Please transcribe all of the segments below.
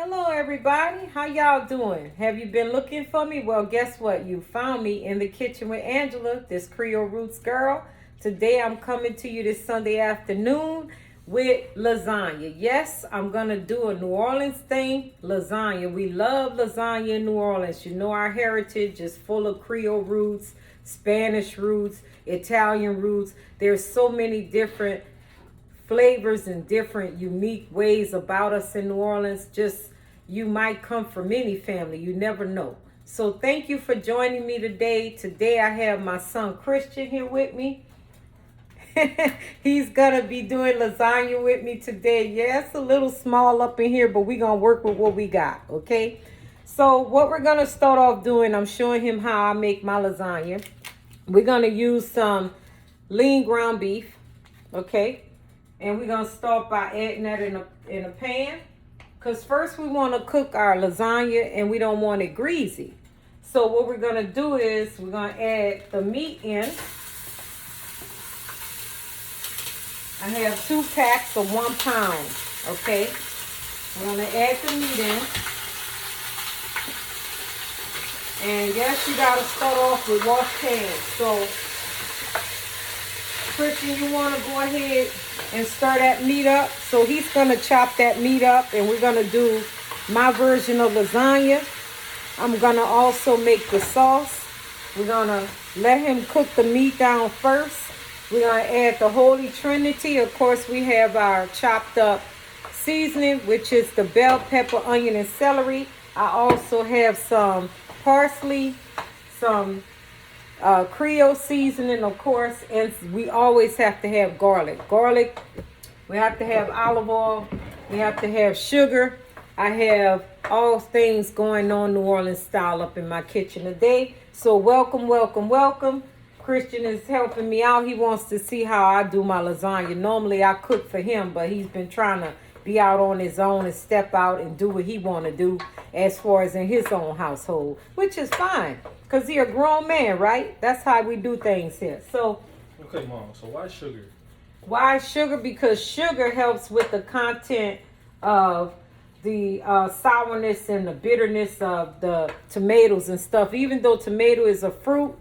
Hello, everybody. How y'all doing? Have you been looking for me? Well, guess what? You found me in the kitchen with Angela, this Creole Roots girl. Today, I'm coming to you this Sunday afternoon with lasagna. Yes, I'm going to do a New Orleans thing, lasagna. We love lasagna in New Orleans. You know, our heritage is full of Creole roots, Spanish roots, Italian roots. There's so many different flavors and different unique ways about us in New Orleans. Just you might come from any family, you never know. So thank you for joining me today. Today I have my son Christian here with me. He's gonna be doing lasagna with me today. Yeah, it's a little small up in here, but we're gonna work with what we got, okay? So what we're gonna start off doing, I'm showing him how I make my lasagna. We're gonna use some lean ground beef, okay? And we're going to start by adding that in a pan. Because first we want to cook our lasagna and we don't want it greasy. So what we're going to do is we're going to add the meat in. I have 2 packs of 1 pound. Okay. I'm going to add the meat in. And yes, you got to start off with wash pans. So Christian, you want to go ahead and stir that meat up. So he's going to chop that meat up and we're going to do my version of lasagna. I'm going to also make the sauce. We're going to let him cook the meat down first. We're going to add the Holy Trinity. Of course, we have our chopped up seasoning, which is the bell pepper, onion, and celery. I also have some parsley, some Creole seasoning, of course, and we always have to have garlic. We have to have olive oil. We have to have sugar. I have all things going on New Orleans style up in my kitchen today. So welcome, welcome, welcome. Christian is helping me out. He wants to see how I do my lasagna. Normally I cook for him, but he's been trying to be out on his own and step out and do what he want to do as far as in his own household, which is fine. Because he's a grown man, right? That's how we do things here. So, okay, Mom, so why sugar? Why sugar? Because sugar helps with the content of the sourness and the bitterness of the tomatoes and stuff. Even though tomato is a fruit,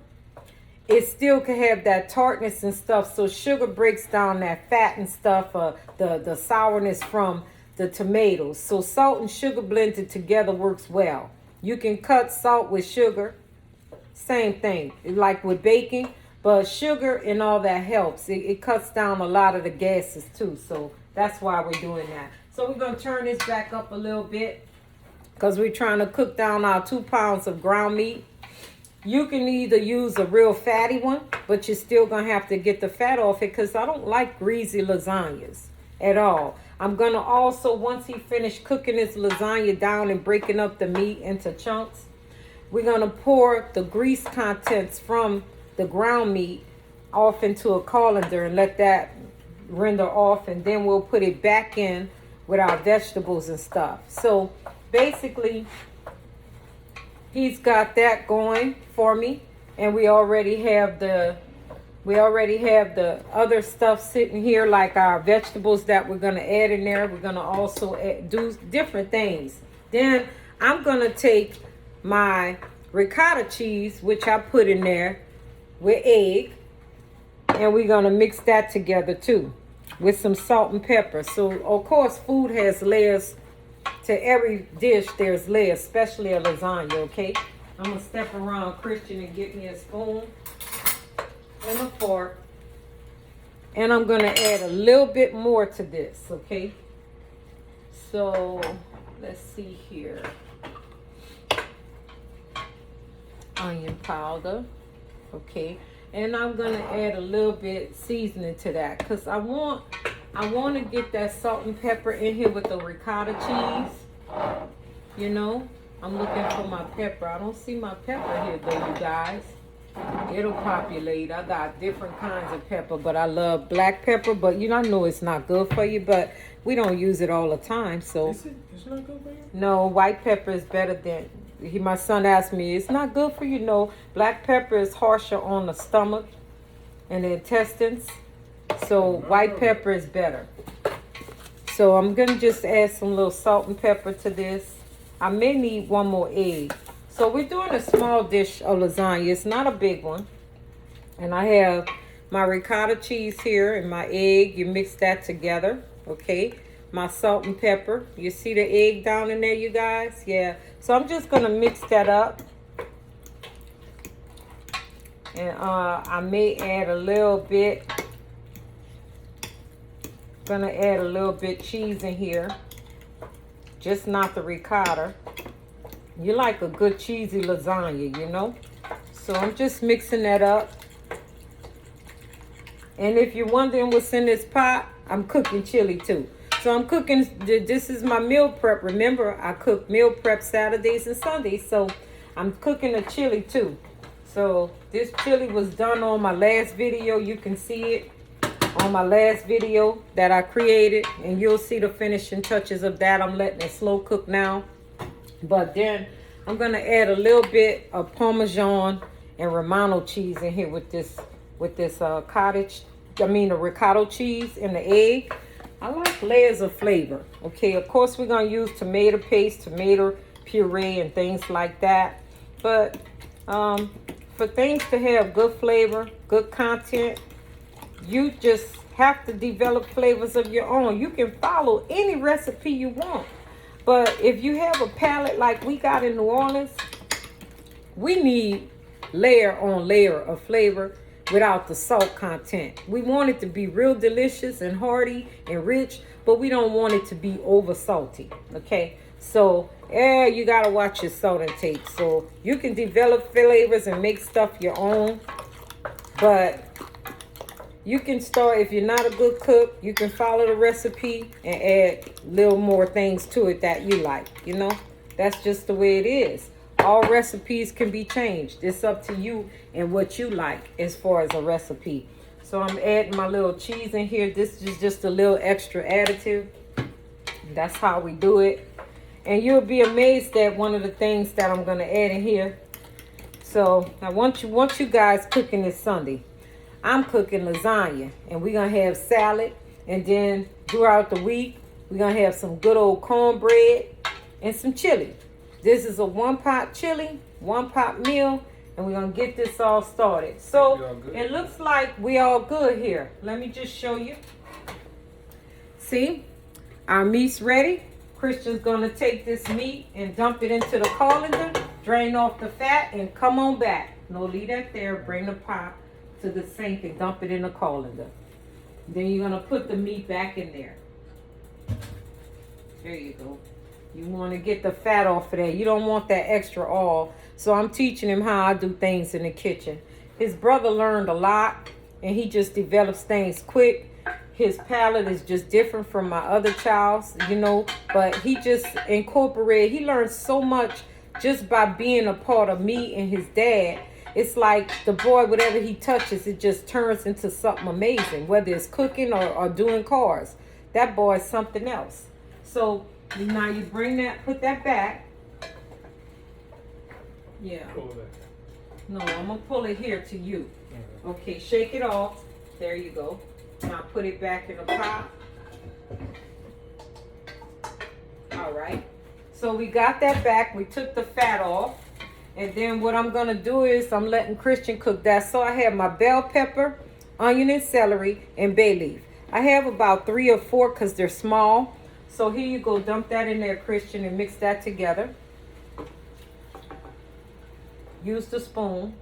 it still can have that tartness and stuff. So sugar breaks down that fat and stuff, the sourness from the tomatoes. So salt and sugar blended together works well. You can cut salt with sugar. Same thing, like with baking, but sugar and all that helps. It cuts down a lot of the gases too, so that's why we're doing that. So we're going to turn this back up a little bit because we're trying to cook down our 2 pounds of ground meat. You can either use a real fatty one, but you're still going to have to get the fat off it because I don't like greasy lasagnas at all. I'm going to also, once he finished cooking his lasagna down and breaking up the meat into chunks, we're going to pour the grease contents from the ground meat off into a colander and let that render off. And then we'll put it back in with our vegetables and stuff. So basically, he's got that going for me. And we already have the other stuff sitting here, like our vegetables that we're going to add in there. We're going to also do different things. Then I'm going to take my ricotta cheese, which I put in there with egg, and we're going to mix that together too with some salt and pepper. So of course food has layers. To every dish there's layers, especially a lasagna. Okay, I'm gonna step around Christian and get me a spoon and a fork, and I'm gonna add a little bit more to this. Okay, so let's see here. Onion powder, okay, and I'm gonna add a little bit seasoning to that because I want to get that salt and pepper in here with the ricotta cheese. You know, I'm looking for my pepper. I don't see my pepper here though, you guys. It'll populate. I got different kinds of pepper, but I love black pepper. But you know, I know it's not good for you, but we don't use it all the time. So Is it? It's not good for you? no, white pepper is better than. My son asked me, it's not good for you. No, black pepper is harsher on the stomach and the intestines. So white pepper is better. So I'm gonna just add some little salt and pepper to this. I may need one more egg. So we're doing a small dish of lasagna. It's not a big one. And I have my ricotta cheese here and my egg. You mix that together, okay? My salt and pepper. You see the egg down in there, you guys? Yeah. So I'm just gonna mix that up. And I may add a little bit. Gonna add a little bit cheese in here. Just not the ricotta. You like a good cheesy lasagna, you know? So I'm just mixing that up. And if you're wondering what's in this pot, I'm cooking chili too. So I'm cooking, this is my meal prep. Remember, I cook meal prep Saturdays and Sundays. So I'm cooking a chili too. So this chili was done on my last video. You can see it on my last video that I created. And you'll see the finishing touches of that. I'm letting it slow cook now. But then I'm going to add a little bit of Parmesan and Romano cheese in here with this the ricotta cheese and the egg. I like layers of flavor. Okay, of course we're going to use tomato paste, tomato puree, and things like that. But for things to have good flavor, good content, you just have to develop flavors of your own. You can follow any recipe you want. But if you have a palate like we got in New Orleans, we need layer on layer of flavor without the salt content. We want it to be real delicious and hearty and rich, but we don't want it to be over salty, okay? So, you gotta watch your salt intake. So you can develop flavors and make stuff your own, but you can start, if you're not a good cook, you can follow the recipe and add little more things to it that you like, you know? That's just the way it is. All recipes can be changed. It's up to you and what you like as far as a recipe. So I'm adding my little cheese in here. This is just a little extra additive. That's how we do it. And you'll be amazed at one of the things that I'm going to add in here. So I want you guys cooking this Sunday. I'm cooking lasagna, and we're going to have salad. And then throughout the week, we're going to have some good old cornbread and some chili. This is a one-pot chili, one-pot meal, and we're going to get this all started. So it looks like we all good here. Let me just show you. See, our meat's ready. Christian's going to take this meat and dump it into the colander, drain off the fat, and come on back. No, leave that there. Bring the pot to the sink and dump it in the colander. Then you're going to put the meat back in there. There you go. You want to get the fat off of there. You don't want that extra oil. So I'm teaching him how I do things in the kitchen. His brother learned a lot, and he just develops things quick. His palate is just different from my other child's, you know. But he just incorporated. He learned so much just by being a part of me and his dad. It's like the boy, whatever he touches, it just turns into something amazing. Whether it's cooking or doing cars. That boy is something else. So now you bring that, put that back. Yeah. Pull it back. No, I'm going to pull it here to you. Okay, shake it off. There you go. Now put it back in the pot. All right. So we got that back. We took the fat off. And then what I'm going to do is I'm letting Christian cook that. So I have my bell pepper, onion and celery, and bay leaf. I have about 3 or 4 because they're small. So here you go. Dump that in there, Christian, and mix that together. Use the spoon.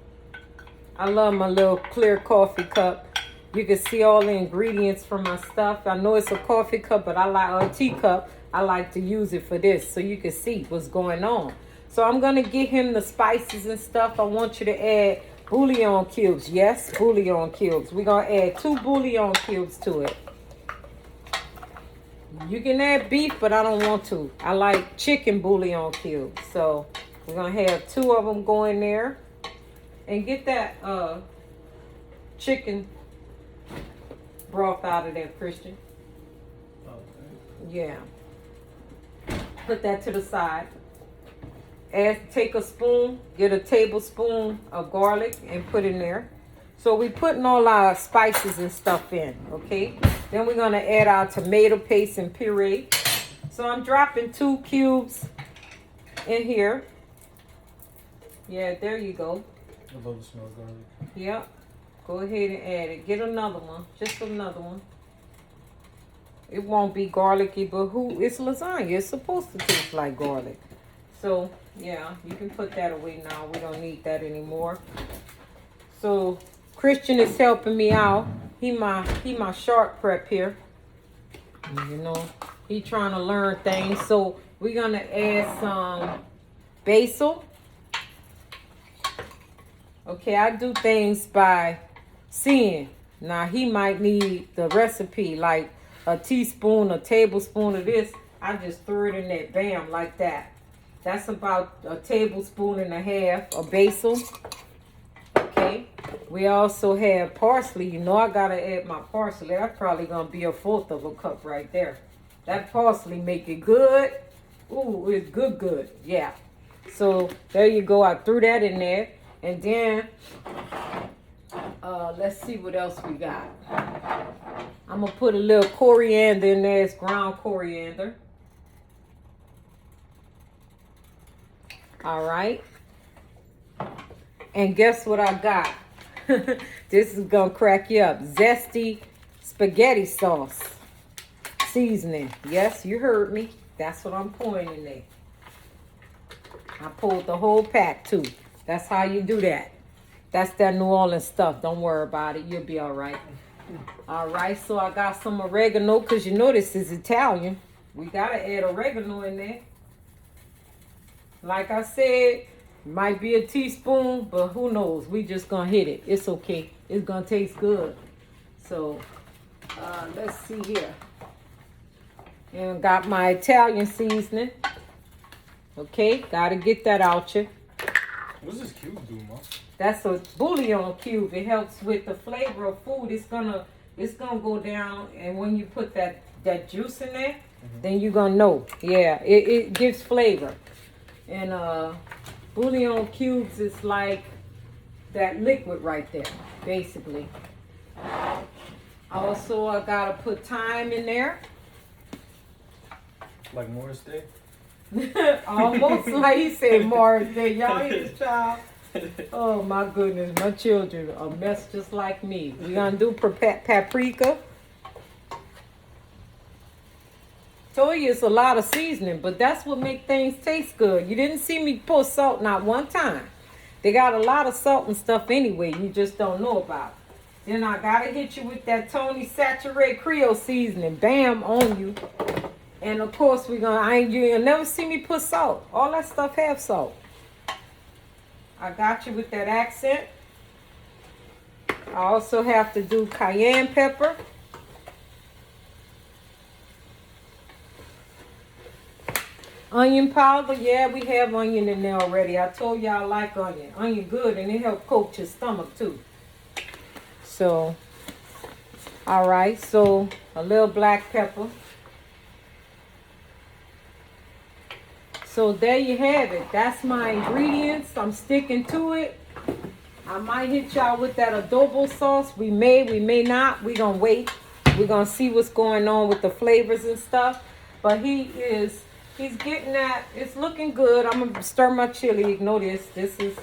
I love my little clear coffee cup. You can see all the ingredients for my stuff. I know it's a coffee cup, but I like a teacup. I like to use it for this so you can see what's going on. So I'm going to get him the spices and stuff. I want you to add bouillon cubes. Yes, bouillon cubes. We're going to add 2 bouillon cubes to it. You can add beef, but I don't want to. I like chicken bouillon cubes. So we're going to have 2 of them go in there. And get that chicken broth out of there, Christian. Yeah. Put that to the side. Take a spoon, get a tablespoon of garlic and put in there. So we're putting all our spices and stuff in, okay? Then we're gonna add our tomato paste and puree. So I'm dropping 2 cubes in here. Yeah, there you go. I love the smell of garlic. Yep. Go ahead and add it. Get another one. Just another one. It won't be garlicky, but it's lasagna. It's supposed to taste like garlic. So, yeah, you can put that away now. We don't need that anymore. So, Christian is helping me out. He my shark prep here. You know, he trying to learn things. So, we're going to add some basil. Okay, I do things by seeing. Now, he might need the recipe, like a teaspoon, a tablespoon of this. I just threw it in there, bam, like that. That's about a tablespoon and a half of basil. Okay. We also have parsley. You know I gotta add my parsley. That's probably gonna be 1/4 of a cup right there. That parsley make it good. Ooh, it's good. Yeah. So there you go. I threw that in there. And then let's see what else we got. I'm gonna put a little coriander in there. It's ground coriander. All right. And guess what I got? This is gonna crack you up. Zesty spaghetti sauce seasoning. Yes, you heard me. That's what I'm pouring in there. I pulled the whole pack too. That's how you do that. That's that New Orleans stuff. Don't worry about it. You'll be all right. All right, so I got some oregano because you know this is Italian. We got to add oregano in there. Like I said, might be a teaspoon, but who knows? We just going to hit it. It's okay. It's going to taste good. So, let's see here. And got my Italian seasoning. Okay, got to get that out you. What's this cube do, Mom? That's a bouillon cube. It helps with the flavor of food. It's gonna go down, and when you put that juice in there, then you're gonna know. Yeah, it gives flavor. And bouillon cubes is like that liquid right there, basically. Also, I gotta put thyme in there. Like Morris Day? Almost like he said Morris Day. Y'all hear this child? Oh my goodness, my children are messed just like me. We're gonna do paprika. Told you it's a lot of seasoning, but that's what make things taste good. You didn't see me pour salt not one time. They got a lot of salt and stuff anyway. You just don't know about it. Then I gotta hit you with that Tony Saturated Creole seasoning. Bam, on you. And of course you'll never see me put salt. All that stuff have salt. I got you with that accent. I also have to do cayenne pepper. Onion powder. Yeah, we have onion in there already. I told you I like onion. Onion good, and it helps coat your stomach too. So, all right. So, a little black pepper. So there you have it. That's my ingredients. I'm sticking to it. I might hit y'all with that adobo sauce. We may not. We're going to wait. We're going to see what's going on with the flavors and stuff. But he's getting that. It's looking good. I'm going to stir my chili. Ignore this. This is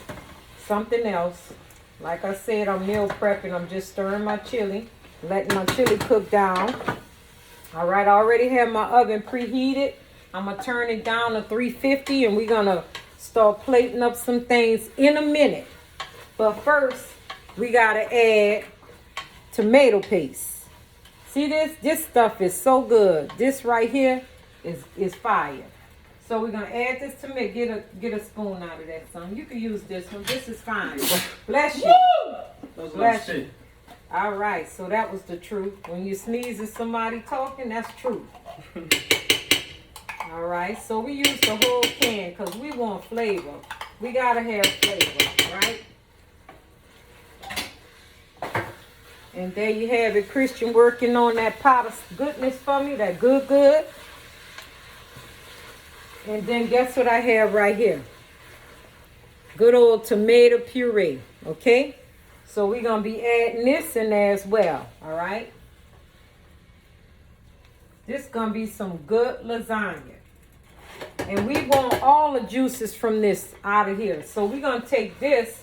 something else. Like I said, I'm meal prepping. I'm just stirring my chili. Letting my chili cook down. All right. I already have my oven preheated. I'm going to turn it down to 350 and we're going to start plating up some things in a minute. But first, we got to add tomato paste. See this? This stuff is so good. This right here is fire. So we're going to add this tomato. Get a spoon out of that, son. You can use this one. This is fine. Bless you. Bless you. All right. So that was the truth. When you sneeze at somebody talking, that's truth. All right, so we use the whole can because we want flavor. We got to have flavor, right? And there you have it, Christian working on that pot of goodness for me, that good. And then guess what I have right here? Good old tomato puree, okay? So we're going to be adding this in there as well, all right? This gonna be some good lasagna. And we want all the juices from this out of here. So we're gonna take this,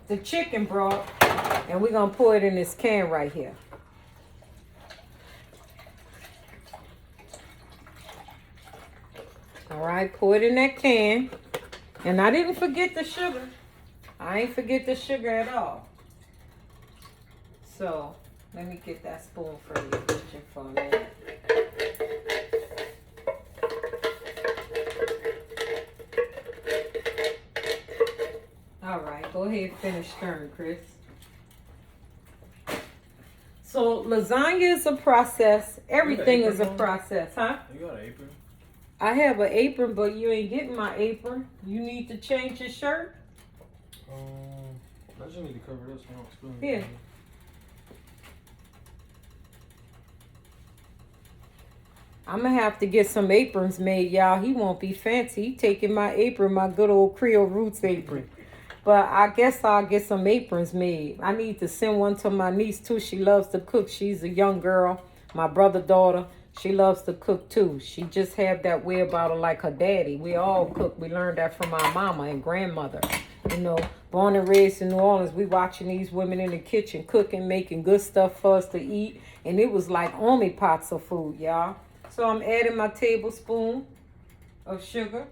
the chicken broth, and we're gonna pour it in this can right here. All right, pour it in that can. And I didn't forget the sugar. I ain't forget the sugar at all. So let me get that spoon for you, Christian, for a minute. All right, go ahead and finish stirring, Chris. So lasagna is a process. Everything is a process, huh? You got an apron? I have an apron, but you ain't getting my apron. You need to change your shirt. I just need to cover this one. Spoon. Here. I'm gonna have to get some aprons made, y'all. He won't be fancy. He taking my apron, my good old Creole Roots apron. But I guess I'll get some aprons made. I need to send one to my niece too. She loves to cook. She's a young girl. My brother daughter. She loves to cook too. She just had that way about her like her daddy. We all cook. We learned that from our mama and grandmother. You know, born and raised in New Orleans, we watching these women in the kitchen cooking, making good stuff for us to eat. And it was like only pots of food, y'all. So I'm adding my tablespoon of sugar.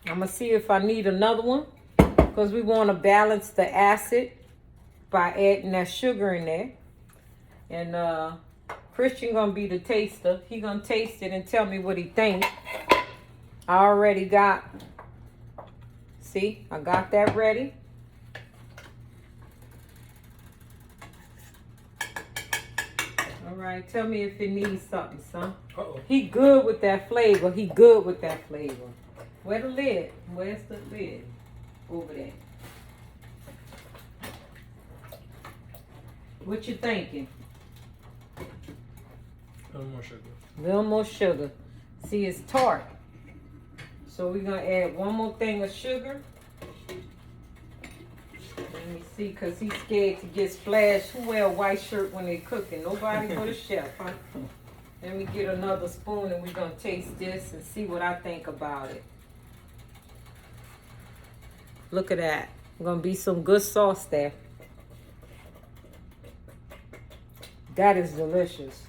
I'm going to see if I need another one. Because we want to balance the acid by adding that sugar in there. And Christian going to be the taster. He going to taste it and tell me what he thinks. I already got... See, I got that ready. All right, tell me if it needs something, son. Uh-oh. He good with that flavor. He good with that flavor. Where the lid? Where's the lid? Over there. What you thinking? A little more sugar. A little more sugar. See, it's tart. So we're going to add one more thing of sugar. Let me see, because he's scared to get splashed. Who wear a white shirt when they cooking? Nobody but a chef, huh? Let me get another spoon and we're going to taste this and see what I think about it. Look at that. Going to be some good sauce there. That is delicious.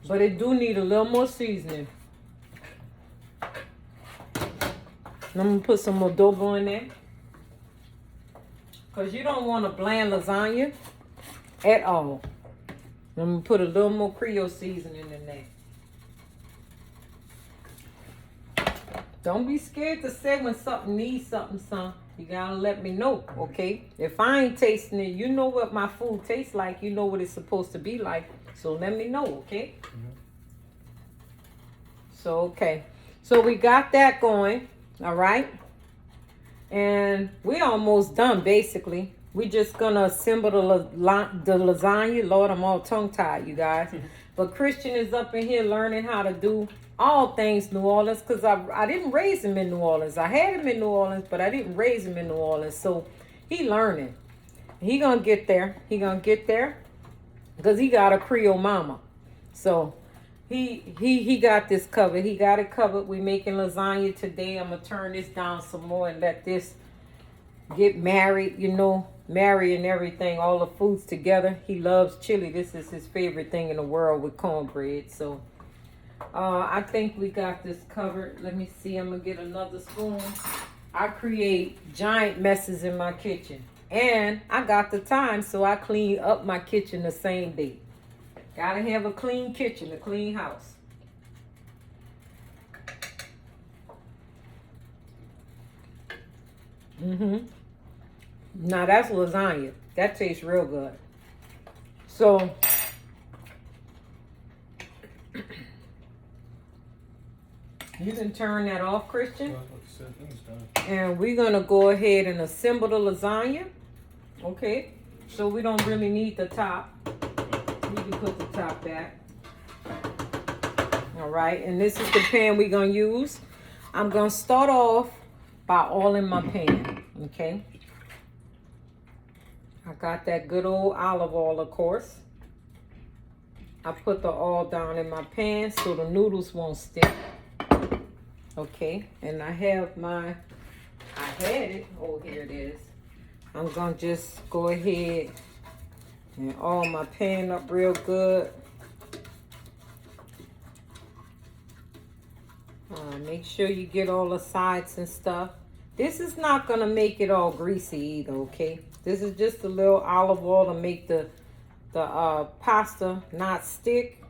But it do need a little more seasoning. And I'm going to put some adobo in there. Because you don't want a bland lasagna at all. I'm going to put a little more Creole seasoning in there. Don't be scared to say when something needs something, son. You got to let me know, okay? If I ain't tasting it, you know what my food tastes like. You know what it's supposed to be like. So let me know, okay? Mm-hmm. So, okay. So we got that going, all right? And we're almost done, basically. We're just going to assemble the lasagna. Lord, I'm all tongue-tied, you guys. But Christian is up in here learning how to do all things New Orleans because I didn't raise him in New Orleans. I had him in New Orleans, but I didn't raise him in New Orleans. So he learning. He going to get there. He going to get there because he got a Creole mama. So he got this covered. He got it covered. We making lasagna today. I'm going to turn this down some more and let this get married, you know, marrying everything, all the foods together. He loves chili. This is his favorite thing in the world with cornbread. So I think we got this covered. Let me see. I'm going to get another spoon. I create giant messes in my kitchen. And I got the time, so I clean up my kitchen the same day. Gotta have a clean kitchen, a clean house. Now that's lasagna. That tastes real good. So you can turn that off, Christian. And we're gonna go ahead and assemble the lasagna. Okay. So we don't really need the top. You can put the top back. All right, and this is the pan we're gonna use. I'm gonna start off by oiling my pan, okay? I got that good old olive oil, of course. I put the oil down in my pan so the noodles won't stick. Okay, and I had it. Oh, here it is. I'm gonna just go ahead and oil my pan up real good. Make sure you get all the sides and stuff. This is not gonna make it all greasy either, okay? This is just a little olive oil to make the pasta not stick.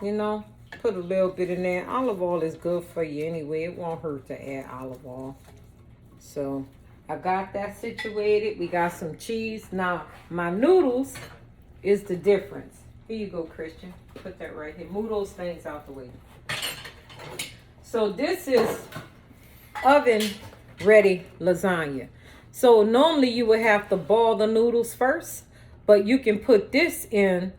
You know, put a little bit in there. Olive oil is good for you anyway. It won't hurt to add olive oil. So I got that situated. We got some cheese. Now my noodles is the difference. Here you go, Christian. Put that right here. Move those things out the way. So this is oven ready lasagna. So normally you would have to boil the noodles first, but you can put this in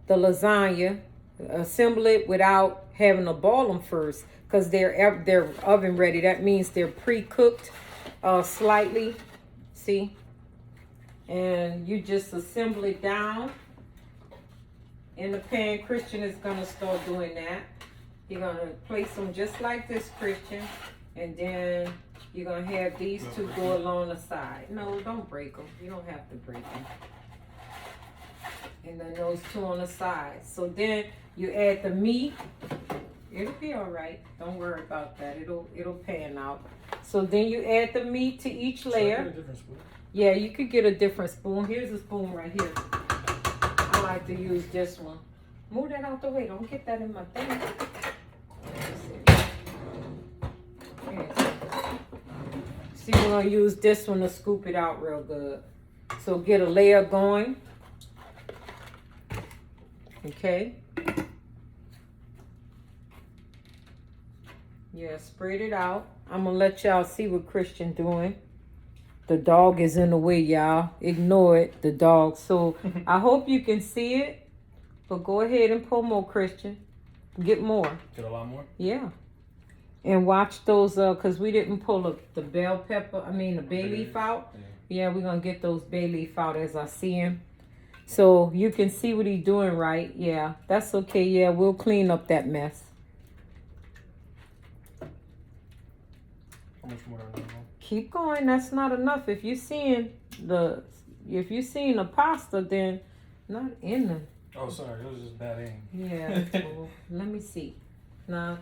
the lasagna, assemble it without having to boil them first, because they're oven ready. That means they're pre-cooked slightly. See? And you just assemble it down in the pan. Christian is gonna start doing that. You're gonna place them just like this, Christian, and then you're gonna have these two go along the side. No, don't break them. You don't have to break them. And then those two on the side. So then you add the meat. It'll be all right. Don't worry about that. It'll pan out. So then you add the meat to each layer. Should I get a different spoon? Yeah, you could get a different spoon. Here's a spoon right here. I like to use this one. Move that out the way. Don't get that in my thing. See, we're gonna use this one to scoop it out real good. So get a layer going. Okay. Yeah, spread it out. I'm gonna let y'all see what Christian doing. The dog is in the way, y'all. Ignore it, the dog. So I hope you can see it. But go ahead and pull more, Christian. Get more. Get a lot more? Yeah. And watch those, because we didn't pull the bell pepper, the bay leaf out. Yeah, we're going to get those bay leaf out as I see him. So you can see what he's doing, right? Yeah, that's okay. Yeah, we'll clean up that mess. How much more do I need? Keep going. That's not enough. If you're seeing the pasta, then not in the. Oh, sorry. It was just bad aim. Yeah. Well, let me see. Now.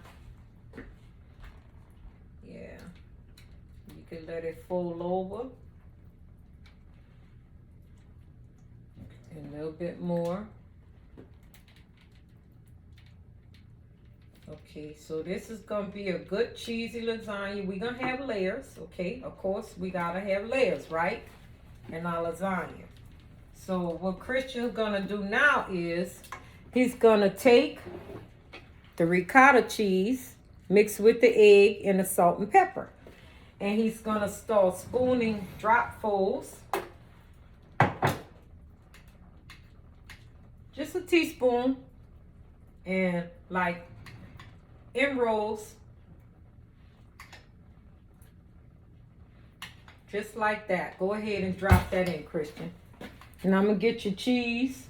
Yeah. You can let it fold over. A little bit more. Okay, so this is gonna be a good cheesy lasagna. We're gonna have layers, okay? Of course, we gotta have layers, right? In our lasagna. So what Christian's gonna do now is he's gonna take the ricotta cheese, mix with the egg and the salt and pepper. And he's gonna start spooning dropfuls. Just a teaspoon, and like in rolls, just like that. Go ahead and drop that in, Christian. And I'm gonna get your cheese.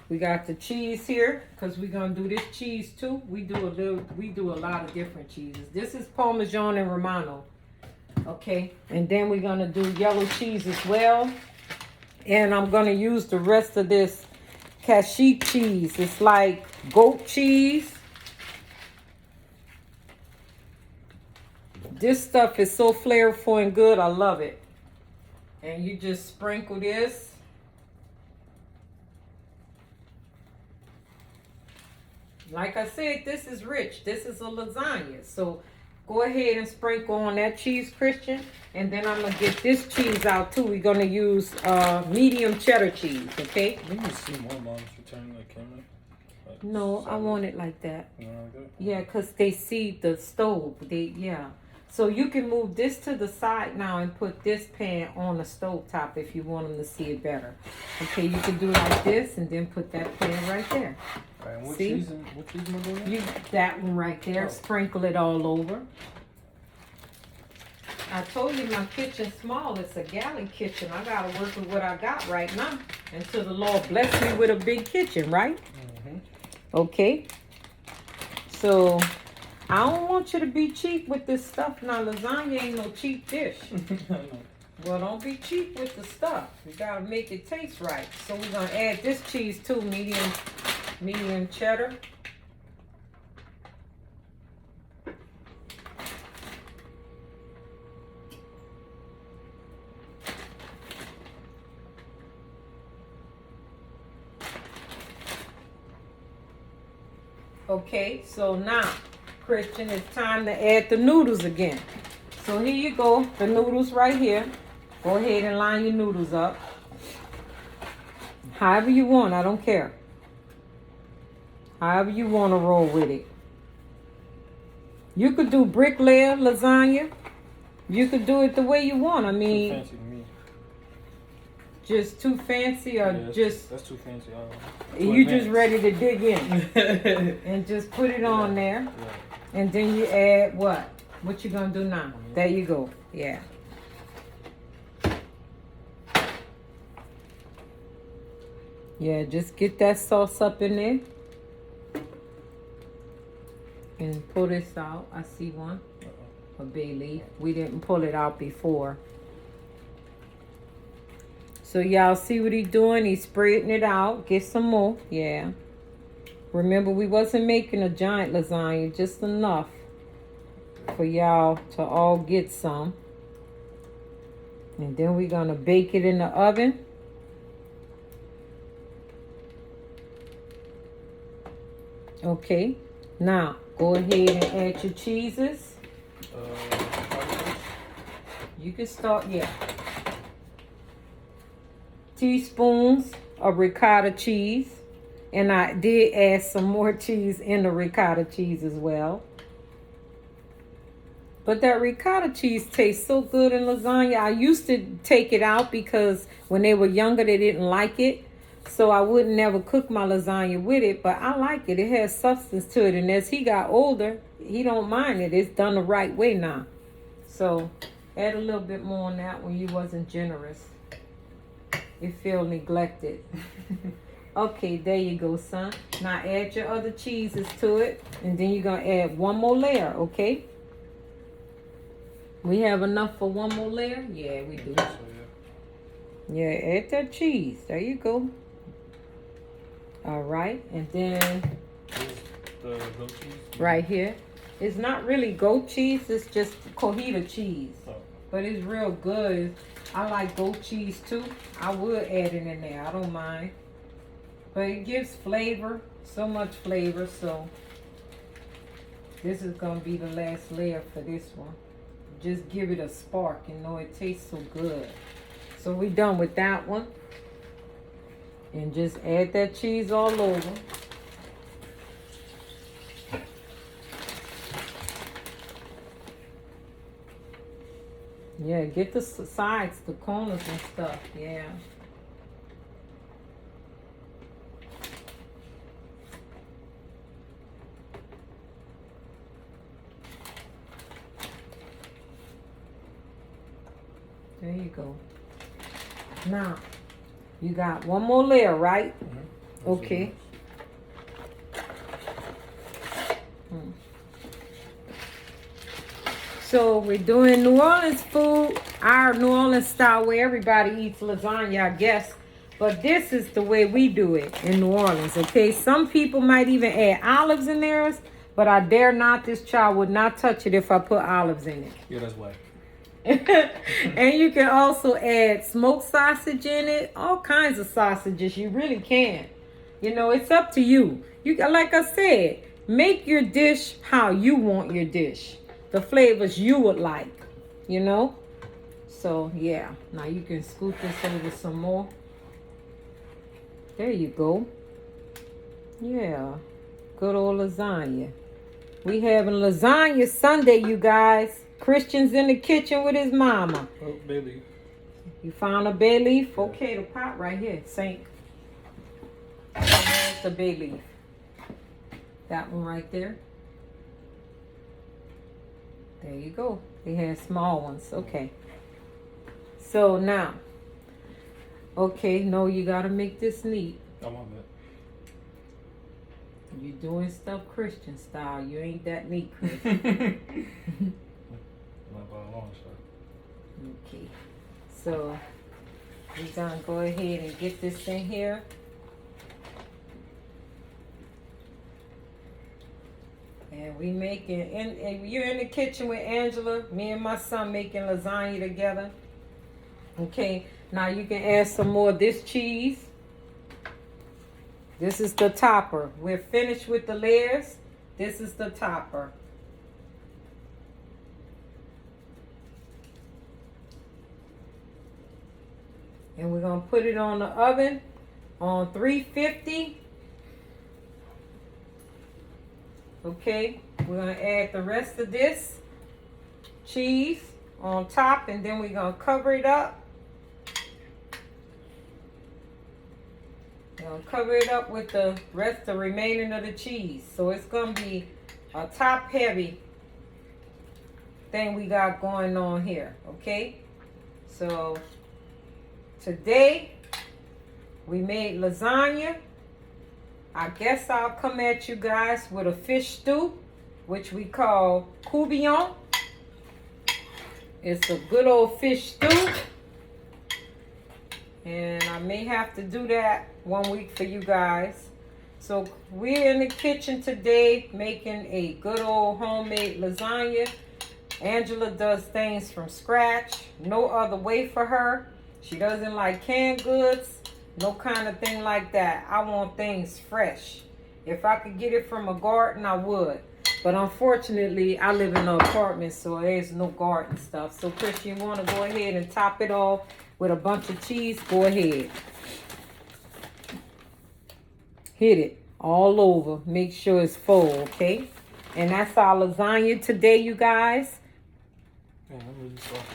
We got the cheese here because we're gonna do this cheese too. We do a lot of different cheeses. This is Parmesan and Romano, okay. And then we're gonna do yellow cheese as well. And I'm gonna use the rest of this cashew cheese. It's like goat cheese. This stuff is so flavorful and good. I love it. And you just sprinkle this. Like I said, this is rich. This is a lasagna. So go ahead and sprinkle on that cheese, Christian. And then I'm going to get this cheese out too. We're going to use medium cheddar cheese, okay? Let me see more moms returning the camera. No, I want it like that. You want it like that? Yeah, because they see the stove. Yeah. So you can move this to the side now and put this pan on the stove top if you want them to see it better. Okay, you can do like this and then put that pan right there. All right, and what See? cheese am I doing? That one right there. Oh. Sprinkle it all over. I told you my kitchen's small. It's a gallon kitchen. I got to work with what I got right now until the Lord bless me with a big kitchen, right? Mm-hmm. Okay. So I don't want you to be cheap with this stuff. Now lasagna ain't no cheap dish. Well, don't be cheap with the stuff. You gotta make it taste right. So we're gonna add this cheese too, medium cheddar. Okay, so now, Christian, it's time to add the noodles again. So here you go, the noodles right here. Go ahead and line your noodles up. However you want, I don't care. However you want to roll with it. You could do bricklayer lasagna. You could do it the way you want. I mean, too fancy to me. Just too fancy, or Yeah, just that's too fancy. you just ready to dig in and just put it on there, and then you add what? What you gonna do now? There you go. Yeah. Yeah, just get that sauce up in there. And pull this out. I see one. A bay leaf. We didn't pull it out before. So y'all see what he's doing? He's spreading it out. Get some more. Yeah. Remember, we wasn't making a giant lasagna. Just enough for y'all to all get some. And then we're going to bake it in the oven. Okay. Now, go ahead and add your cheeses. You can start, yeah. Teaspoons of ricotta cheese. And I did add some more cheese in the ricotta cheese as well. But that ricotta cheese tastes so good in lasagna. I used to take it out because when they were younger, they didn't like it. So I wouldn't never cook my lasagna with it. But I like it. It has substance to it. And as he got older, he don't mind it. It's done the right way now. So add a little bit more on that when you wasn't generous. You feel neglected. Okay, there you go, son. Now add your other cheeses to it. And then you're going to add one more layer, okay? We have enough for one more layer? Yeah, we do. Yeah, add that cheese. There you go. All right. And then the goat cheese? Right here. It's not really goat cheese. It's just cojita cheese. Oh. But it's real good. I like goat cheese too. I would add it in there. I don't mind. But it gives flavor. So much flavor. So this is going to be the last layer for this one. Just give it a spark. You know, it tastes so good. So we're done with that one. And just add that cheese all over. Yeah, get the sides, the corners and stuff. Yeah. There you go. Now, you got one more layer, right? Mm-hmm. Okay. So we're doing New Orleans food, our New Orleans style, where everybody eats lasagna, I guess. But this is the way we do it in New Orleans, okay? Some people might even add olives in theirs, but I dare not. This child would not touch it if I put olives in it. Yeah, that's whack. And you can also add smoked sausage in it, all kinds of sausages. You really can. You know, it's up to you. You like I said, make your dish how you want your dish. The flavors you would like, you know? So, yeah. Now you can scoot this over some more. There you go. Yeah. Good old lasagna. We having lasagna Sunday, you guys. Christian's in the kitchen with his mama. Oh, bay leaf. You found a bay leaf? Okay, the pot right here. Sink. There's the bay leaf. That one right there. There you go. They had small ones. Okay. So now. Okay, no, you got to make this neat. I'm on that. You doing stuff Christian style. You ain't that neat, Chris. Not by a long shot. Okay. So we're gonna go ahead and get this in here. And we making, and you're in the kitchen with Angela. Me and my son making lasagna together. Okay, now you can add some more of this cheese. This is the topper. We're finished with the layers. This is the topper. And we're gonna put it on the oven on 350. Okay, we're gonna add the rest of this cheese on top, and then we're gonna cover it up. We're gonna cover it up with the remaining of the cheese. So it's gonna be a top heavy thing we got going on here, okay? So today we made lasagna. I guess I'll come at you guys with a fish stew, which we call courtbouillon. It's a good old fish stew. And I may have to do that one week for you guys. So we're in the kitchen today making a good old homemade lasagna. Angela does things from scratch. No other way for her. She doesn't like canned goods. No kind of thing like that. I want things fresh. If I could get it from a garden, I would. But unfortunately, I live in an apartment, so there's no garden stuff. So, Chris, you want to go ahead and top it off with a bunch of cheese? Go ahead. Hit it all over. Make sure it's full, okay? And that's our lasagna today, you guys. Man, I'm really salty.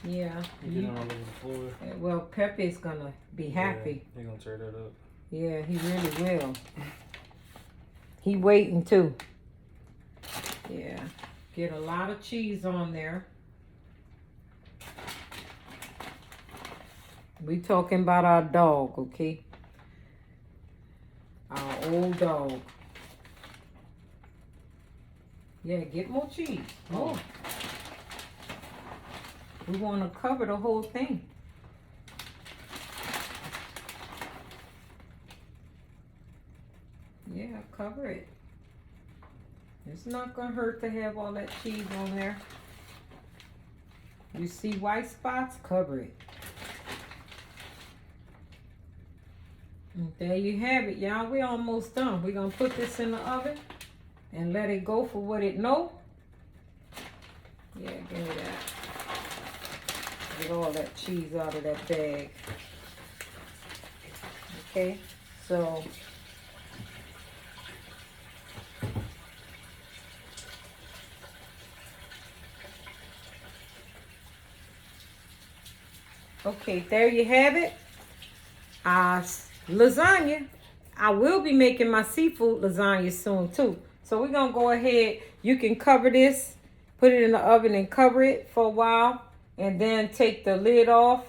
Yeah. You getting all over the floor. Well, Pepe's gonna be happy. Yeah, he gonna tear that up. Yeah, he really will. He waiting too. Yeah. Get a lot of cheese on there. We talking about our dog, okay? Our old dog. Yeah, get more cheese. More. We want to cover the whole thing. Yeah, cover it. It's not going to hurt to have all that cheese on there. You see white spots? Cover it. And there you have it, y'all. We're almost done. We're going to put this in the oven and let it go for what it know. Yeah, give me that. Get all that cheese out of that bag. Okay, so okay, there you have it. Lasagna. I will be making my seafood lasagna soon too. So we're gonna go ahead. You can cover this, put it in the oven and cover it for a while, and then take the lid off.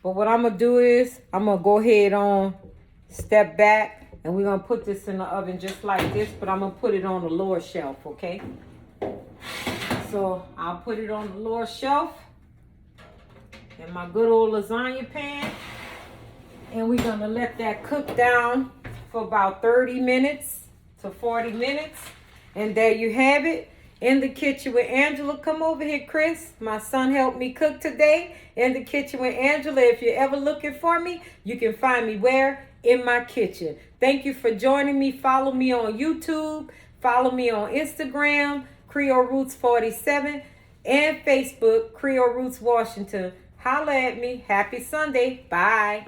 But what I'm gonna do is I'm gonna go ahead on, step back, and we're gonna put this in the oven just like this, but I'm gonna put it on the lower shelf, okay? So I'll put it on the lower shelf in my good old lasagna pan, and we're gonna let that cook down for about 30 minutes to 40 minutes. And there you have it. In the kitchen with Angela. Come over here, Chris. My son helped me cook today. In the kitchen with Angela. If you're ever looking for me, you can find me where? In my kitchen. Thank you for joining me. Follow me on YouTube. Follow me on Instagram, Creole Roots 47, and Facebook, Creole Roots Washington. Holla at me. Happy Sunday. Bye.